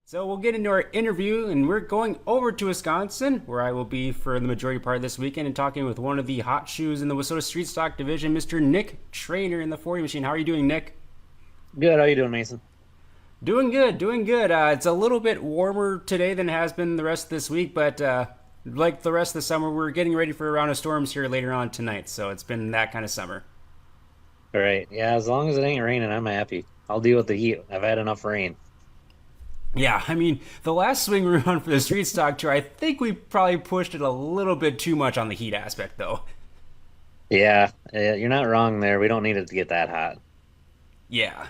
So we'll get into our interview, and we're going over to Wisconsin, where I will be for the majority part of this weekend, and talking with one of the hot shoes in the Wissota Street Stock division, Mr. Nick Traynor in the 40 machine. How are you doing, Nick? Good. How you doing, Mason? Doing good, doing good. It's a little bit warmer today than it has been the rest of this week, but like the rest of the summer, we're getting ready for a round of storms here later on tonight. So it's been that kind of summer. All right. Yeah, as long as it ain't raining, I'm happy. I'll deal with the heat. I've had enough rain. Yeah, I mean, the last swing we were on for the Street Stock Tour, I think we probably pushed it a little bit too much on the heat aspect, though. Yeah, you're not wrong there. We don't need it to get that hot. Yeah.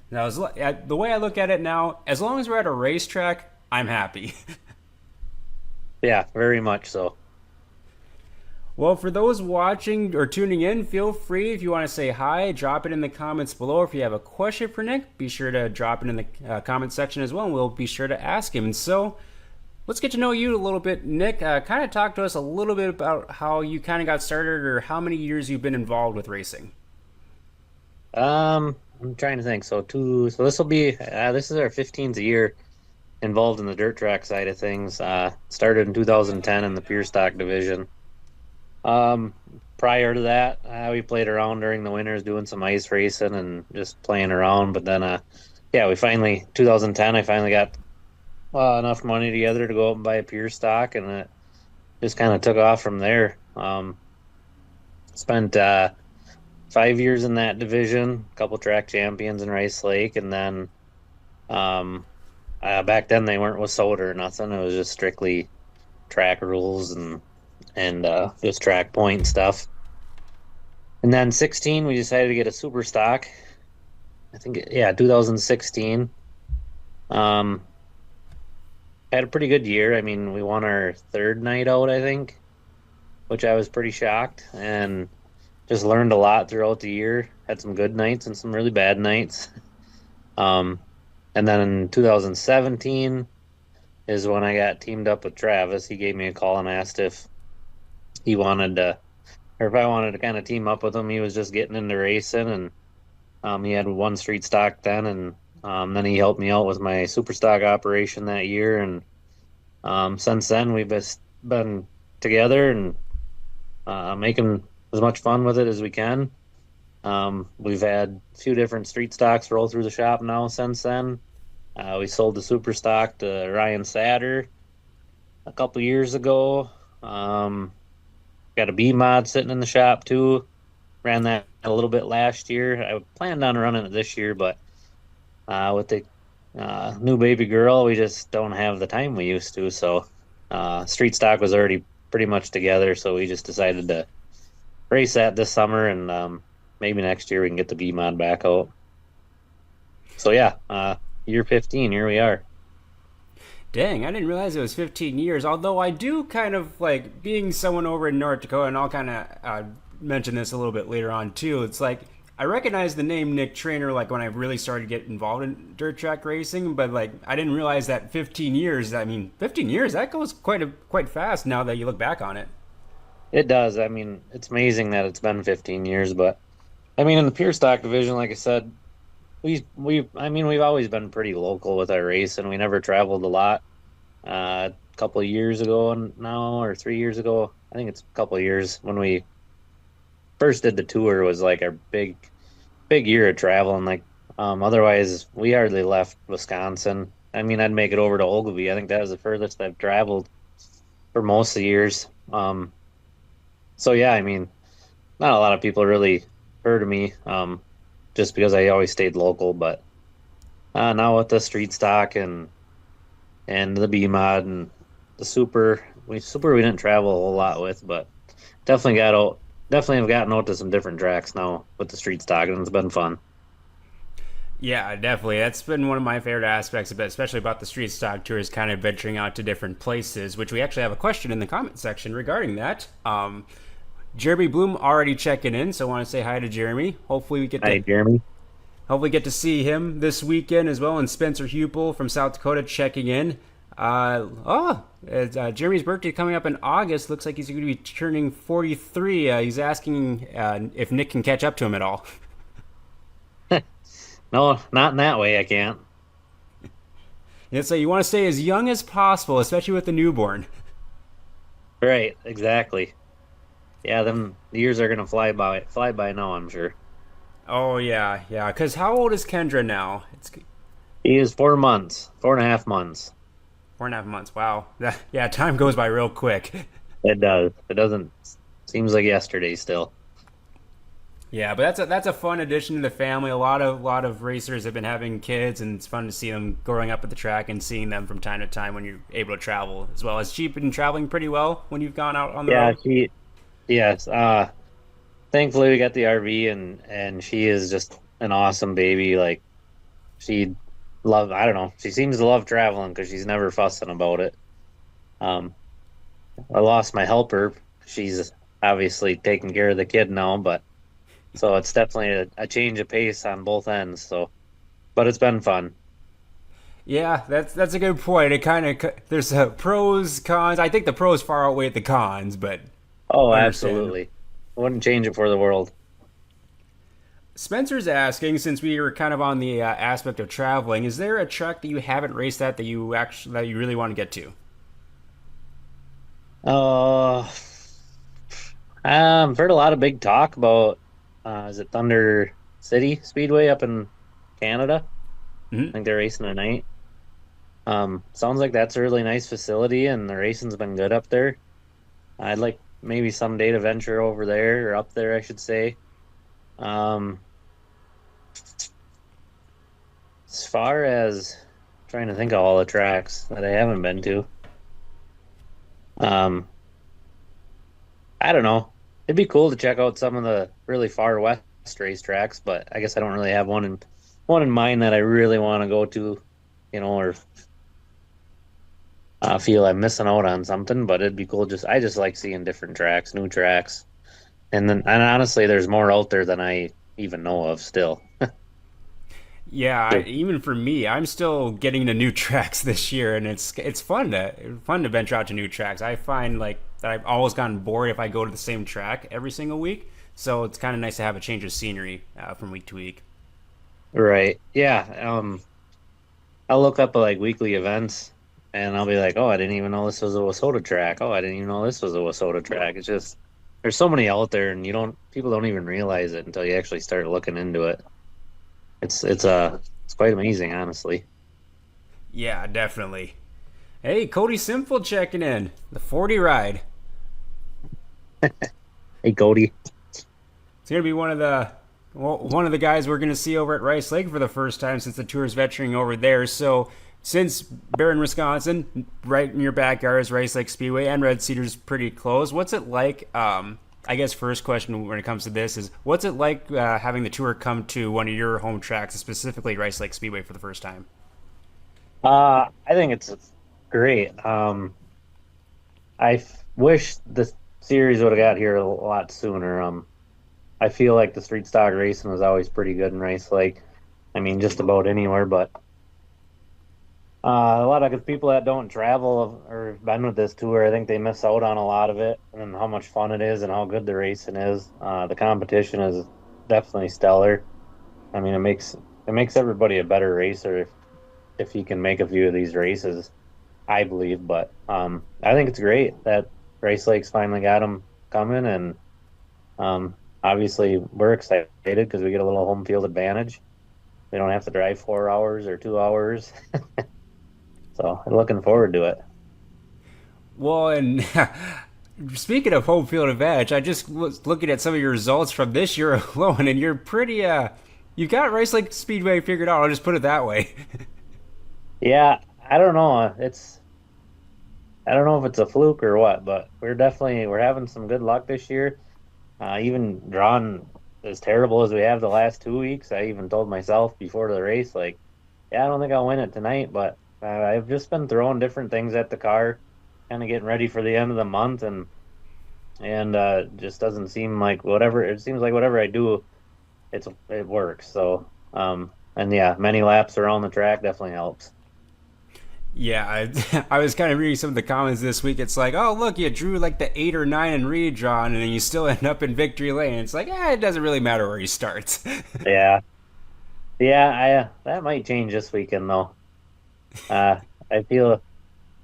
Now, the way I look at it now, as long as we're at a racetrack, I'm happy. Yeah, very much so. Well, for those watching or tuning in, feel free if you want to say hi, drop it in the comments below. If you have a question for Nick, be sure to drop it in the comment section as well, and we'll be sure to ask him. And so, let's get to know you a little bit, Nick. Kind of talk to us a little bit about how you kind of got started or how many years you've been involved with racing. I'm trying to think. So this will be this is our 15th year involved in the dirt track side of things. Started in 2010 in the pure stock division. Um, Prior to that, we played around during the winters doing some ice racing and just playing around. But then, yeah, 2010, I finally got enough money together to go out and buy a pure stock, and it just kind of took off from there. Spent 5 years in that division, a couple track champions in Rice Lake, and then um, back then they weren't with soda or nothing. It was just strictly track rules and just track point stuff. And then 16, we decided to get a super stock. I think, yeah, 2016. Um, Had a pretty good year. I mean, we won our third night out, I think, which I was pretty shocked, and just learned a lot throughout the year. Had some good nights and some really bad nights. Um, and then in 2017 is when I got teamed up with Travis. He gave me a call and asked if he wanted to, or if I wanted to kind of team up with him. He was just getting into racing, and he had one street stock then, and then he helped me out with my super stock operation that year. And since then, we've just been together and making as much fun with it as we can. We've had a few different street stocks roll through the shop now since then. We sold the super stock to Ryan Satter a couple years ago. Got a B mod sitting in the shop too. Ran that a little bit last year. I planned on running it this year, but with the new baby girl, we just don't have the time we used to. So street stock was already pretty much together, so we just decided to race that this summer, and maybe next year we can get the B mod back out. So yeah, year 15, here we are. Dang, I didn't realize it was 15 years. Although I do kind of like being someone over in North Dakota, and I'll kind of mention this a little bit later on too. It's like I recognize the name Nick Traynor like when I really started to get involved in dirt track racing, but like I didn't realize that 15 years. I mean, 15 years that goes quite fast now that you look back on it. It does. I mean, it's amazing that it's been 15 years, but I mean, in the pure stock division, like I said, we've always been pretty local with our race, and we never traveled a lot. A couple of years ago now, or 3 years ago, I think it's a couple of years when we first did the tour was like our big year of traveling. Like, otherwise we hardly left Wisconsin. I mean, I'd make it over to Ogilvie. I think that was the furthest I've traveled for most of the years. So yeah, I mean, not a lot of people really heard of me, just because I always stayed local. But now with the street stock and the B mod and the super we didn't travel a whole lot with, but definitely got out. Definitely have gotten out to some different tracks now with the street stock, and it's been fun. Yeah, definitely. That's been one of my favorite aspects of it, especially about the street stock tour, is kind of venturing out to different places, which we actually have a question in the comment section regarding that. Jeremy Bloom already checking in, so I want to say hi to Jeremy. Hi, Jeremy. Hopefully get to see him this weekend as well, and Spencer Hupel from South Dakota checking in. Jeremy's birthday coming up in August. Looks like he's going to be turning 43. He's asking if Nick can catch up to him at all. No, not in that way. I can't. It's like you want to stay as young as possible, especially with the newborn. Right, exactly. Yeah, them the years are gonna fly by now, I'm sure. Oh yeah, yeah. Because how old is Kendra now? It's He is 4 months, 4.5 months. 4.5 months. Wow. Yeah, time goes by real quick. It does. It doesn't. Seems like yesterday still. Yeah, but that's a fun addition to the family. A lot of racers have been having kids, and it's fun to see them growing up at the track and seeing them from time to time when you're able to travel as well. Has she been traveling pretty well when you've gone out on the Yeah, road? she. Yes. Thankfully we got the RV, and she is just an awesome baby. Like she love. I don't know. She seems to love traveling because she's never fussing about it. Um, I lost my helper. She's obviously taking care of the kid now, but so it's definitely a change of pace on both ends. So, but it's been fun. Yeah, that's a good point. It kind of there's pros cons. I think the pros far outweigh the cons, but Oh, understand. absolutely. Wouldn't change it for the world. Spencer's asking, since we were kind of on the aspect of traveling, is there a track that you haven't raced at that you really want to get to? Uh, heard a lot of big talk about is it Thunder City Speedway up in Canada? I Hmm. think they're racing tonight. Sounds like that's a really nice facility and the racing's been good up there. I'd like maybe someday to venture over there or up there, I should say. Um, as far as trying to think of all the tracks that I haven't been to, um, I don't know. It'd be cool to check out some of the really far west racetracks, but I guess I don't really have one in mind that I really want to go to, or feel I'm missing out on something. But it'd be cool. I just like seeing different tracks, new tracks, and honestly, there's more out there than I even know of still. Yeah, Sure. even for me, I'm still getting to new tracks this year, and it's fun to venture out to new tracks. I find like that I've always gotten bored if I go to the same track every single week, so it's kind of nice to have a change of scenery from week to week. Right. Yeah. I'll look up like weekly events, and I'll be like, oh, I didn't even know this was a Wasota track. Oh, I didn't even know this was a Wasota track. It's just there's so many out there, and people don't even realize it until you actually start looking into it. It's quite amazing, honestly. Yeah, definitely. Hey, Cody Simple checking in the 40 ride. Hey, Cody. It's gonna be one of the guys we're gonna see over at Rice Lake for the first time since the tour's venturing over there. So since Barron, Wisconsin, right in your backyard is Rice Lake Speedway and Red Cedar's pretty close. What's it like? I guess first question when it comes to this is what's it like having the tour come to one of your home tracks, specifically Rice Lake Speedway for the first time? I think it's great. Wish the series would have got here a lot sooner. I feel like the street stock racing was always pretty good in Rice Lake. I mean, just about anywhere, but a lot of people that don't travel or have been with this tour, I think they miss out on a lot of it and how much fun it is and how good the racing is. The competition is definitely stellar. I mean, it makes everybody a better racer if you can make a few of these races, I believe. But I think it's great that Race Lake's finally got them coming, and obviously we're excited because we get a little home field advantage. We don't have to drive 4 hours or 2 hours, so I'm looking forward to it. Well, and speaking of home field advantage, I just was looking at some of your results from this year alone, and you're pretty you got Rice Lake Speedway figured out. I'll just put it that way. Yeah, I don't know. I don't know if it's a fluke or what, but we're having some good luck this year. Even drawing as terrible as we have the last 2 weeks, I even told myself before the race, like, yeah, I don't think I'll win it tonight, but I've just been throwing different things at the car, kind of getting ready for the end of the month, and just doesn't seem like whatever. It seems like whatever I do, it works. So, and yeah, many laps around the track definitely helps. Yeah, I was kind of reading some of the comments this week. It's like, oh, look, you drew like the 8 or 9 in redrawn, and then you still end up in victory lane. It's like, it doesn't really matter where you start. Yeah, yeah, I that might change this weekend though. Uh, I feel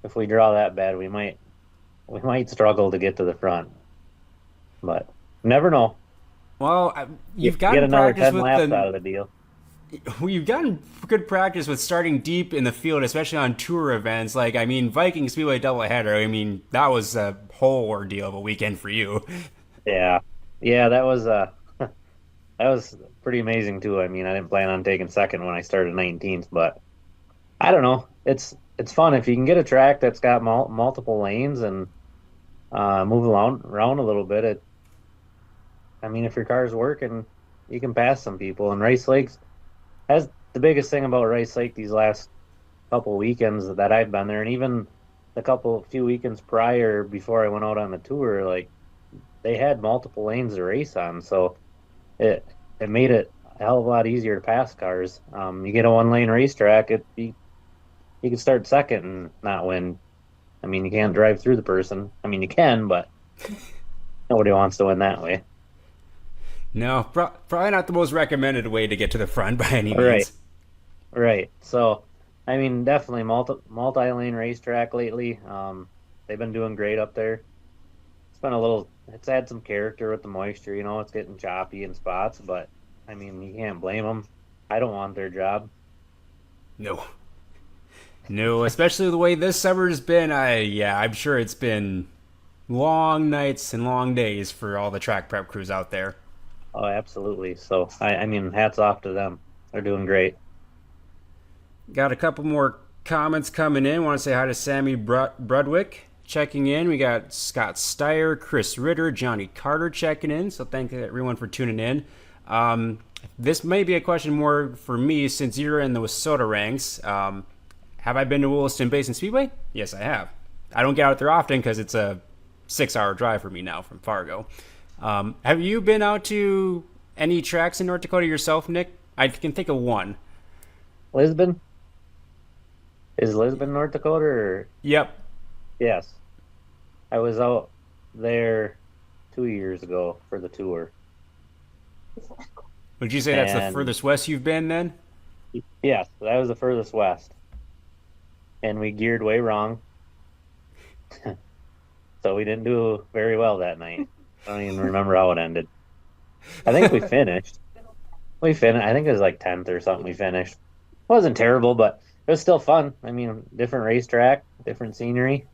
if we draw that bad, we might struggle to get to the front, but never know. Well, you've Get gotten another practice 10 with laps the out of the deal. You've gotten good practice with starting deep in the field, especially on tour events. Like, I mean, Viking Speedway doubleheader. I mean, that was a whole ordeal of a weekend for you. Yeah. Yeah, that was pretty amazing too. I mean, I didn't plan on taking second when I started 19th, but I don't know. It's fun if you can get a track that's got multiple lanes and move around a little bit. I mean, if your car's working, you can pass some people. And Rice Lakes has the biggest thing about Rice Lake these last couple weekends that I've been there, and even the few weekends prior before I went out on the tour, like they had multiple lanes to race on, so it it made it a hell of a lot easier to pass cars. You get a one lane racetrack, you can start second and not win. I mean, you can't drive through the person. I mean, you can, but nobody wants to win that way. No, probably not the most recommended way to get to the front by any All right, means. right. So, I mean, definitely multi lane racetrack lately. They've been doing great up there. It's had some character with the moisture, it's getting choppy in spots, but I mean, you can't blame them. I don't want their job. No, no, especially the way this summer's been. I'm sure it's been long nights and long days for all the track prep crews out there. Oh, absolutely. So, I mean, hats off to them. They're doing great. Got a couple more comments coming in. Want to say hi to Sammy Brudwick checking in. We got Scott Steyer, Chris Ritter, Johnny Carter checking in. So thank everyone for tuning in. This may be a question more for me since you're in the Wissota ranks. Have I been to Williston Basin Speedway? Yes, I have. I don't get out there often because it's a 6 hour drive for me now from Fargo. Have you been out to any tracks in North Dakota yourself, Nick? I can think of one. Lisbon? Is Lisbon, North Dakota? Or... Yep. Yes. I was out there 2 years ago for the tour. Would you say that's the And furthest west you've been then? yes, that was the furthest west. And we geared way wrong. So we didn't do very well that night. I don't even remember how it ended. I think we finished. I think it was like 10th or something we finished. It wasn't terrible, but it was still fun. I mean, different racetrack, different scenery.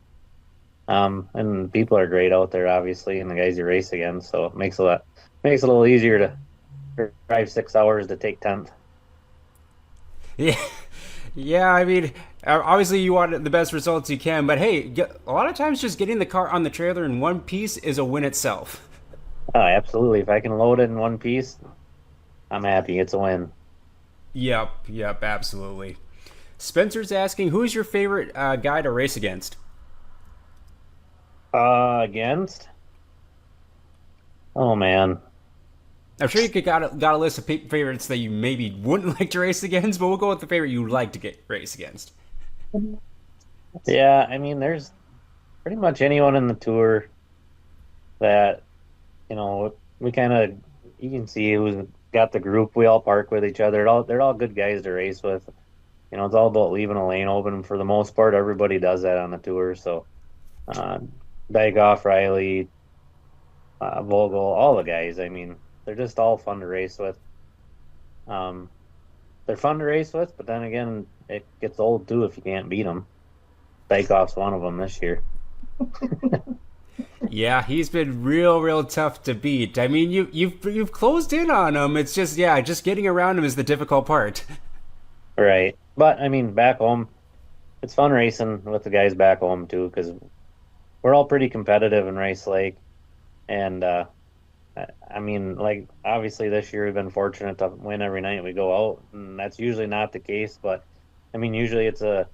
And people are great out there, obviously, and the guys you race against, so makes it a little easier to drive 6 hours to take 10th. Yeah. Yeah, I mean, obviously you want the best results you can, but hey, a lot of times just getting the car on the trailer in one piece is a win itself. Oh, absolutely. If I can load it in one piece, I'm happy. It's a win. Yep, absolutely. Spencer's asking, who's your favorite guy to race against? Against? Oh man. I'm sure you could got a list of favorites that you maybe wouldn't like to race against, but we'll go with the favorite you'd like to get race against. Yeah, I mean, there's pretty much anyone in the tour that, we kind of, you can see who's got the group. We all park with each other. They're all good guys to race with. It's all about leaving a lane open. For the most part, everybody does that on the tour. So, uh, Dykoff, Riley, Vogel, all the guys. I mean, they're just all fun to race with. Um, they're fun to race with, but then again, it gets old too if you can't beat them. Dykoff's one of them this year. Yeah, he's been real tough to beat. I mean, you've closed in on him. It's just just getting around him is the difficult part. Right. But I mean, back home, it's fun racing with the guys back home too, because we're all pretty competitive in Rice Lake. And I mean, like obviously this year we've been fortunate to win every night we go out, and that's usually not the case. But I mean, usually it's a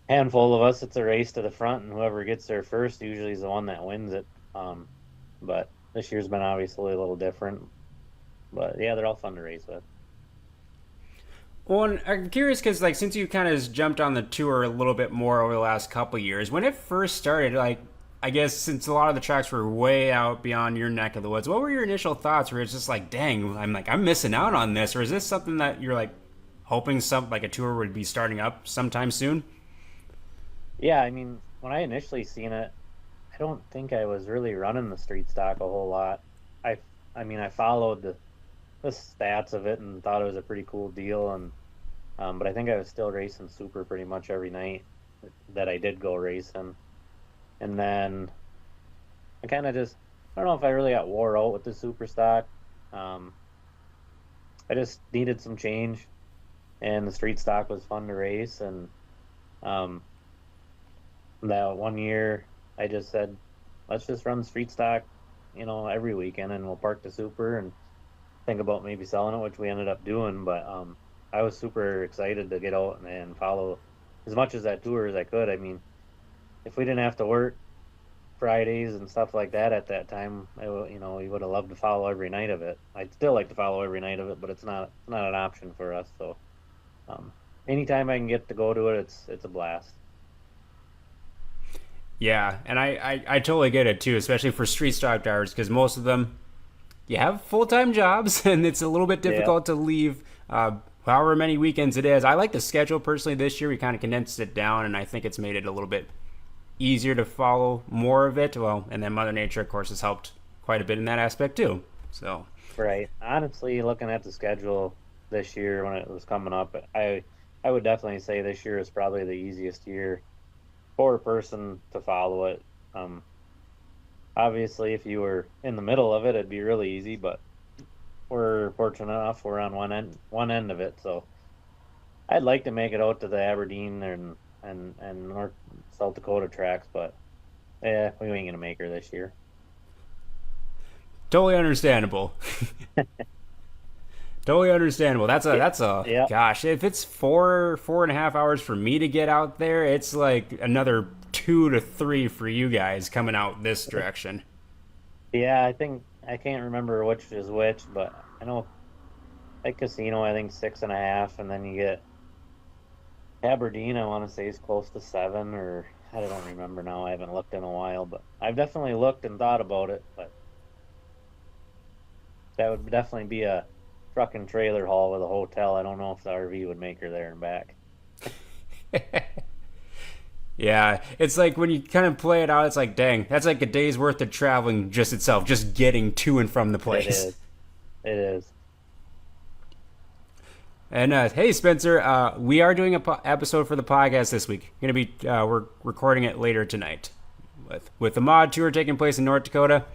handful of us. It's a race to the front, and whoever gets there first usually is the one that wins it. But this year's been obviously a little different. But yeah, they're all fun to race with. Well, and I'm curious because since you kind of jumped on the tour a little bit more over the last couple of years, when it first started, I guess since a lot of the tracks were way out beyond your neck of the woods, what were your initial thoughts? Where it's just like, dang, I'm missing out on this, or is this something that you're like, hoping some like a tour would be starting up sometime soon. Yeah, I mean, when I initially seen it, I don't think I was really running the street stock a whole lot. I I mean, I followed the stats of it and thought it was a pretty cool deal, and but I think I was still racing super pretty much every night that I did go racing. And then I kind of just, I don't know if I really got wore out with the super stock. Um, I just needed some change, and the street stock was fun to race. And um, that one year, I just said, let's just run street stock, every weekend, and we'll park the super and think about maybe selling it, which we ended up doing. But I was super excited to get out and follow as much as that tour as I could. I mean, if we didn't have to work Fridays and stuff like that at that time, we would have loved to follow every night of it. I'd still like to follow every night of it, but it's not an option for us. So um, anytime I can get to go to it, it's a blast. Yeah, and I totally get it too, especially for street stock drivers, because most of them you have full time jobs, and it's a little bit Yeah, difficult to leave. However many weekends it is. I like the schedule personally this year. We kind of condensed it down, and I think it's made it a little bit easier to follow more of it. Well, and then Mother Nature, of course, has helped quite a bit in that aspect too. So, right. Honestly, looking at the schedule this year when it was coming up, I would definitely say this year is probably the easiest year for a person to follow it. Um, Obviously, if you were in the middle of it, it'd be really easy, but we're fortunate enough we're on one end of it. So I'd like to make it out to the Aberdeen and North South Dakota tracks, but yeah, we ain't gonna make her this year. totally understandable. Totally understandable. Yeah, That's a yeah, gosh. If it's 4.5 hours for me to get out there, it's like another 2 to 3 for you guys coming out this direction. yeah. I think I can't remember which is which, but I know like Casino, I think 6.5, and then you get Aberdeen. I want to say is close to 7, or I don't remember now. I haven't looked in a while, but I've definitely looked and thought about it. But that would definitely be a truck and trailer haul with a hotel. I don't know if the RV would make her there and back. Yeah, it's like when you kind of play it out, it's like, dang, that's like a day's worth of traveling just itself, just getting to and from the It place. is. It is. And hey, Spencer, we are doing a episode for the podcast this week. We're recording it later tonight. With the mod tour taking place in North Dakota,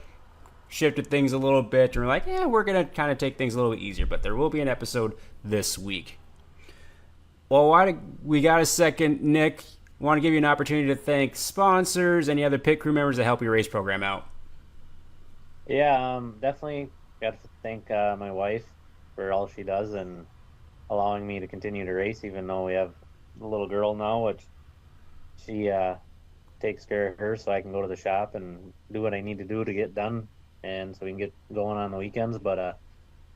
shifted things a little bit, and we're like, yeah, we're gonna kind of take things a little bit easier. But there will be an episode this week. Well, we got a second, Nick? Want to give you an opportunity to thank sponsors, any other pit crew members that help your race program out. Yeah, definitely got to thank my wife for all she does and allowing me to continue to race, even though we have a little girl now, which she takes care of her so I can go to the shop and do what I need to do to get done and so we can get going on the weekends. But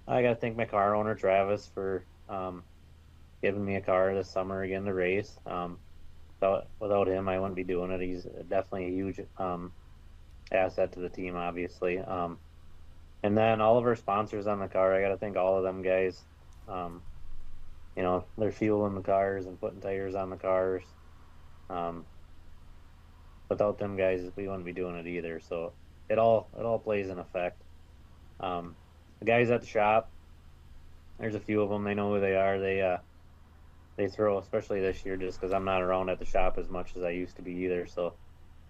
I got to thank my car owner, Travis, for giving me a car this summer again to race. Without him, I wouldn't be doing it. He's definitely a huge asset to the team, obviously. And then all of our sponsors on the car, I got to thank all of them guys. Um, they're fueling the cars and putting tires on the cars. Um, Without them guys, we wouldn't be doing it either. So it all plays an effect. The guys at the shop, there's a few of them. They know who they are. They throw, especially this year, just because I'm not around at the shop as much as I used to be either. So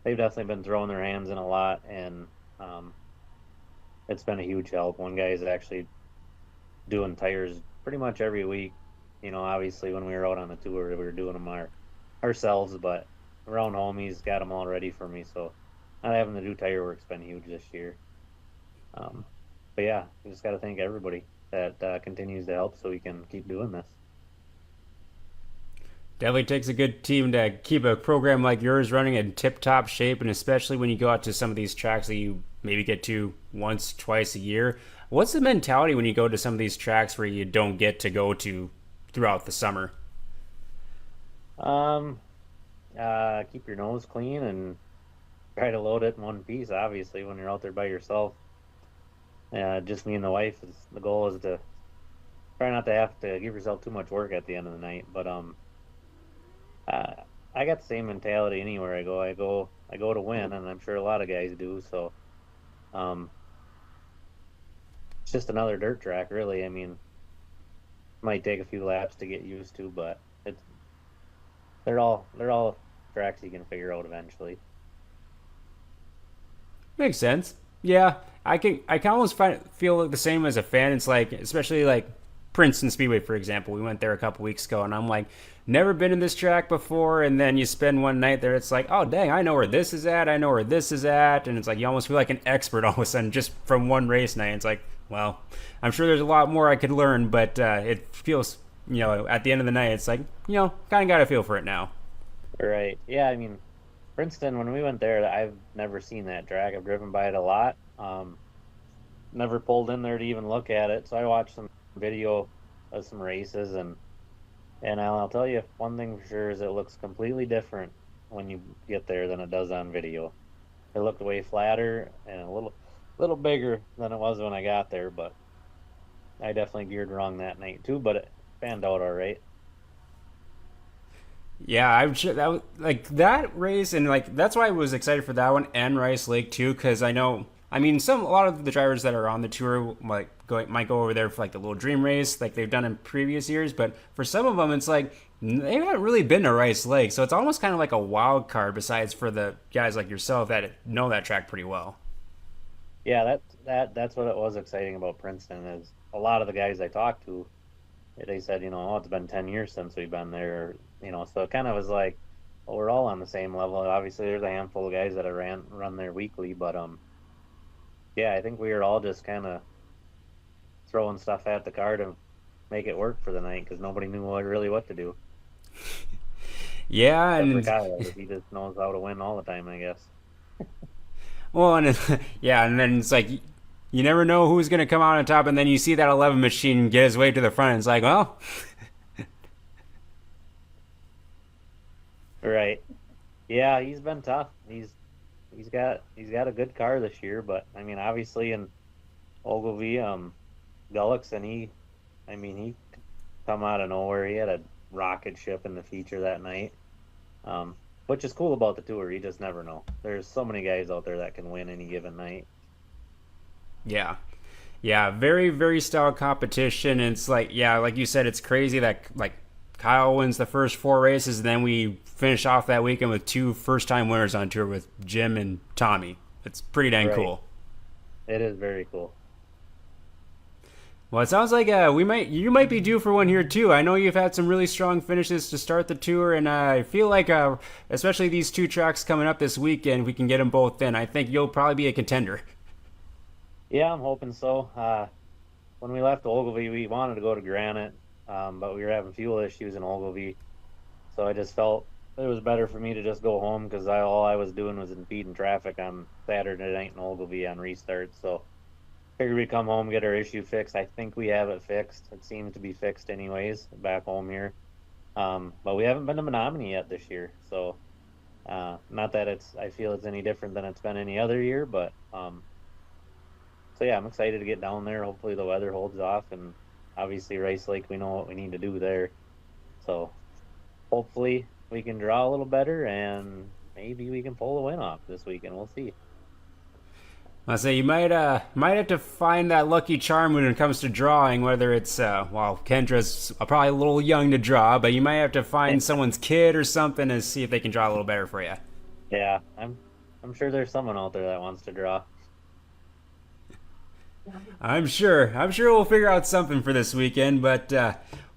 they've definitely been throwing their hands in a lot, and um, it's been a huge help. One guy is actually doing tires pretty much every week. Obviously when we were out on the tour, we were doing them ourselves, but around home, he's got them all ready for me. So not having to do tire work's been huge this year. Um, but yeah, we just got to thank everybody that continues to help so we can keep doing this. Definitely takes a good team to keep a program like yours running in tip-top shape, and especially when you go out to some of these tracks that you maybe get to once, twice a year. What's the mentality when you go to some of these tracks where you don't get to go to throughout the summer? Um, Keep your nose clean and try to load it in one piece. Obviously, when you're out there by yourself, just me and the wife, the goal is to try not to have to give yourself too much work at the end of the night. But uh, I got the same mentality anywhere I go. I go to win, and I'm sure a lot of guys do. So um, it's just another dirt track, really. I mean, might take a few laps to get used to, but it's they're all tracks you can figure out eventually. Makes sense. Yeah, I can almost feel like the same as a fan. It's like, especially like Princeton Speedway, for example. We went there a couple weeks ago, and I'm like, never been in this track before. And then you spend one night there, it's like, oh dang, I know where this is at. I know where this is at, and it's like you almost feel like an expert all of a sudden just from one race night. It's like, well, I'm sure there's a lot more I could learn, but it feels, at the end of the night, it's like, kind of got a feel for it now. Right. Yeah, I mean, Princeton, when we went there, I've never seen that track. I've driven by it a lot. Never pulled in there to even look at it. So I watched some video of some races, and I'll tell you one thing for sure is it looks completely different when you get there than it does on video. It looked way flatter and a little bigger than it was when I got there, but I definitely geared wrong that night too, but it panned out all right. Yeah, I'm sure that was, like that race, and like that's why I was excited for that one and Rice Lake too, because I know, I mean, a lot of the drivers that are on the tour might go over there for like the little dream race, like they've done in previous years. But for some of them, it's like they haven't really been to Rice Lake, so it's almost kind of like a wild card. Besides for the guys like yourself that know that track pretty well. Yeah, that's what it was exciting about Princeton is a lot of the guys I talked to, they said, oh, it's been 10 years since we've been there, so it kind of was like, well, we're all on the same level. Obviously, there's a handful of guys that I run there weekly, but yeah, I think we were all just kind of throwing stuff at the car to make it work for the night because nobody knew really what to do. Yeah, Except for and Kyle, he just knows how to win all the time, I guess. well, and yeah, and then it's like you never know who's gonna come out on top, and then you see that 11 machine get his way to the front. And it's like, well, Right. Yeah, he's been tough. He's got a good car this year, but I mean, obviously in Ogilvy, Gullickson, I mean, he come out of nowhere. He had a rocket ship in the feature that night, which is cool about the tour. You just never know. There's so many guys out there that can win any given night. yeah, yeah, very very stout competition. And it's like, yeah, like you said, it's crazy that like Kyle wins the first four races, and then we finish off that weekend with two first time winners on tour with Jim and Tommy. It's pretty dang Right. cool. It is very cool. Well, it sounds like you might be due for one here too. I know you've had some really strong finishes to start the tour, and I feel like, especially these two tracks coming up this weekend, we can get them both in. I think you'll probably be a contender. Yeah, I'm hoping so. When we left Ogilvy, we wanted to go to Granite, but we were having fuel issues in Ogilvy, so I just felt it was better for me to just go home because all I was doing was impeding traffic on Saturday night in Ogilvy on restart. So figured we'd come home, get our issue fixed. I think we have it fixed. It seems to be fixed anyways back home here. But we haven't been to Menominee yet this year, so not that I feel it's any different than it's been any other year, but so yeah, I'm excited to get down there. Hopefully the weather holds off, and obviously Rice Lake, we know what we need to do there. So hopefully we can draw a little better, and maybe we can pull the win off this weekend. We'll see. I say you might have to find that lucky charm when it comes to drawing. Whether it's well, Kendra's probably a little young to draw, but you might have to find someone's kid or something to see if they can draw a little better for you. Yeah, I'm sure there's someone out there that wants to draw. I'm sure. I'm sure we'll figure out something for this weekend. But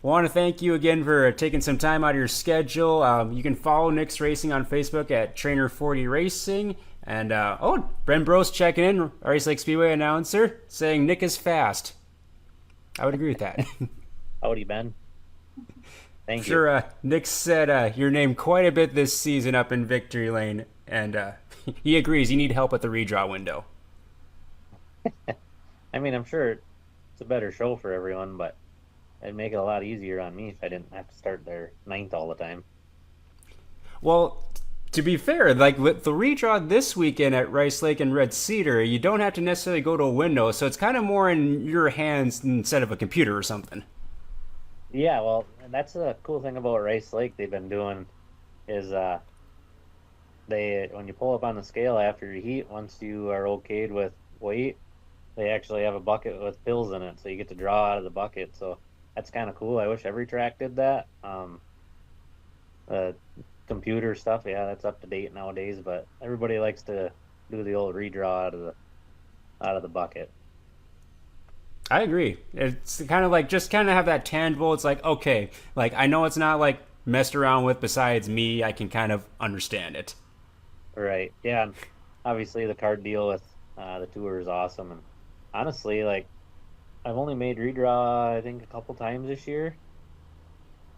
want to thank you again for taking some time out of your schedule. You can follow Nick's Racing on Facebook at Traynor 40 Racing. And oh, Brent Bros checking in, Rice Lake Speedway announcer, saying Nick is fast. I would agree with that. Howdy, Ben. Thank you. Sure. Nick said your name quite a bit this season up in Victory Lane, and he agrees. You need help at the redraw window. I mean, I'm sure it's a better show for everyone, but it'd make it a lot easier on me if I didn't have to start there ninth all the time. Well, to be fair, like with the redraw this weekend at Rice Lake and Red Cedar, you don't have to necessarily go to a window, so it's kind of more in your hands instead of a computer or something. Yeah, well, and that's the cool thing about Rice Lake they've been doing is they when you pull up on the scale after you heat, once you are okayed with weight, they actually have a bucket with pills in it, so you get to draw out of the bucket. So that's kind of cool. I wish every track did that. Uh, Computer stuff, yeah, that's up to date nowadays, but everybody likes to do the old redraw out of the bucket. I agree. It's kind of like just kind of have that tangible. It's like okay, like I know it's not like messed around with. Besides me, I can kind of understand it. Right. Yeah. And obviously, the card deal with the tour is awesome. And honestly, like I've only made redraw, I think, a couple times this year,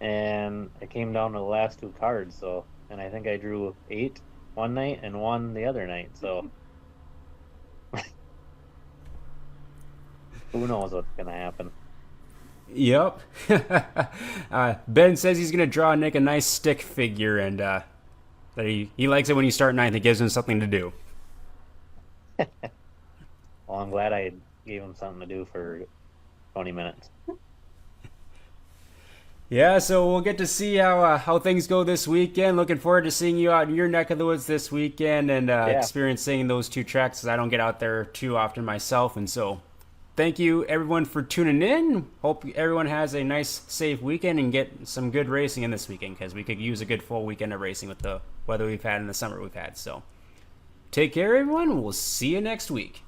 and it came down to the last two cards. So, and I think I drew eight one night and one the other night. So who knows what's gonna happen? Yep. Ben says he's gonna draw Nick a nice stick figure, and that he likes it when you start ninth. It gives him something to do. Well, I'm glad I gave him something to do for 20 minutes. Yeah, so we'll get to see how things go this weekend. Looking forward to seeing you out in your neck of the woods this weekend and Yeah. experiencing those two tracks. 'Cause I don't get out there too often myself, and so thank you everyone for tuning in. Hope everyone has a nice, safe weekend and get some good racing in this weekend because we could use a good full weekend of racing with the weather we've had and the summer we've had. So take care, everyone. We'll see you next week.